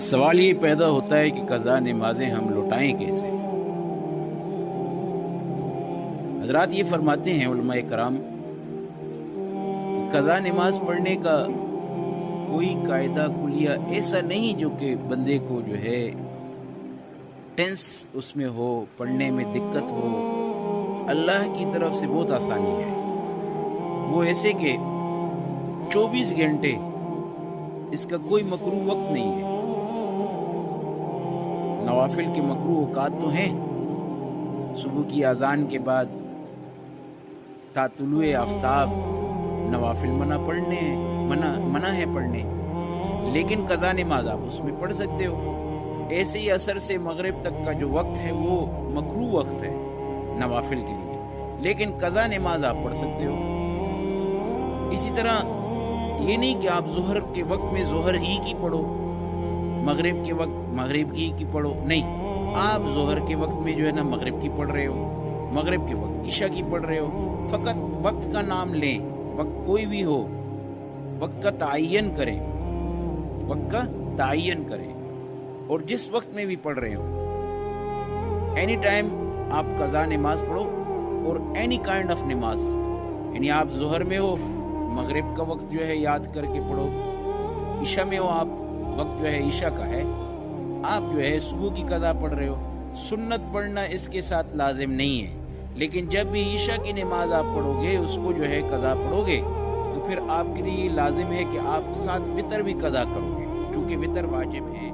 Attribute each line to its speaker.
Speaker 1: سوال یہ پیدا ہوتا ہے کہ قضا نمازیں ہم لوٹائیں کیسے؟ حضرات یہ فرماتے ہیں علماء کرام کہ قضا نماز پڑھنے کا کوئی قاعدہ کلیہ ایسا نہیں جو کہ بندے کو جو ہے ٹینس اس میں ہو، پڑھنے میں دقت ہو۔ اللہ کی طرف سے بہت آسانی ہے، وہ ایسے کہ 24 گھنٹے اس کا کوئی مکروہ وقت نہیں ہے۔ نوافل کے مکروہ اوقات تو ہیں، صبح کی اذان کے بعد تا طلوع آفتاب نوافل منع ہے پڑھنے، لیکن قضا نماز آپ اس میں پڑھ سکتے ہو۔ ایسے ہی عصر سے مغرب تک کا جو وقت ہے وہ مکروہ وقت ہے نوافل کے لیے، لیکن قضا نماز آپ پڑھ سکتے ہو۔ اسی طرح یہ نہیں کہ آپ ظہر کے وقت میں ظہر ہی کی پڑھو، مغرب کے وقت مغرب کی پڑھو، نہیں، آپ ظہر کے وقت میں جو ہے نا مغرب کی پڑھ رہے ہو، مغرب کے وقت عشاء کی پڑھ رہے ہو۔ فقط وقت کا نام لیں، وقت کوئی بھی ہو، وقت کا تعین کریں اور جس وقت میں بھی پڑھ رہے ہو، اینی ٹائم آپ قضا نماز پڑھو، اور اینی کائنڈ آف نماز، یعنی آپ ظہر میں ہو مغرب کا وقت جو ہے یاد کر کے پڑھو، عشاء میں ہو آپ وقت جو ہے عشاء کا ہے، آپ جو ہے صبح کی قضا پڑھ رہے ہو۔ سنت پڑھنا اس کے ساتھ لازم نہیں ہے، لیکن جب بھی عشاء کی نماز آپ پڑھو گے، اس کو جو ہے قضا پڑھو گے، تو پھر آپ کے لیے لازم ہے کہ آپ ساتھ وتر بھی قضا کرو گے، چونکہ وتر واجب ہے۔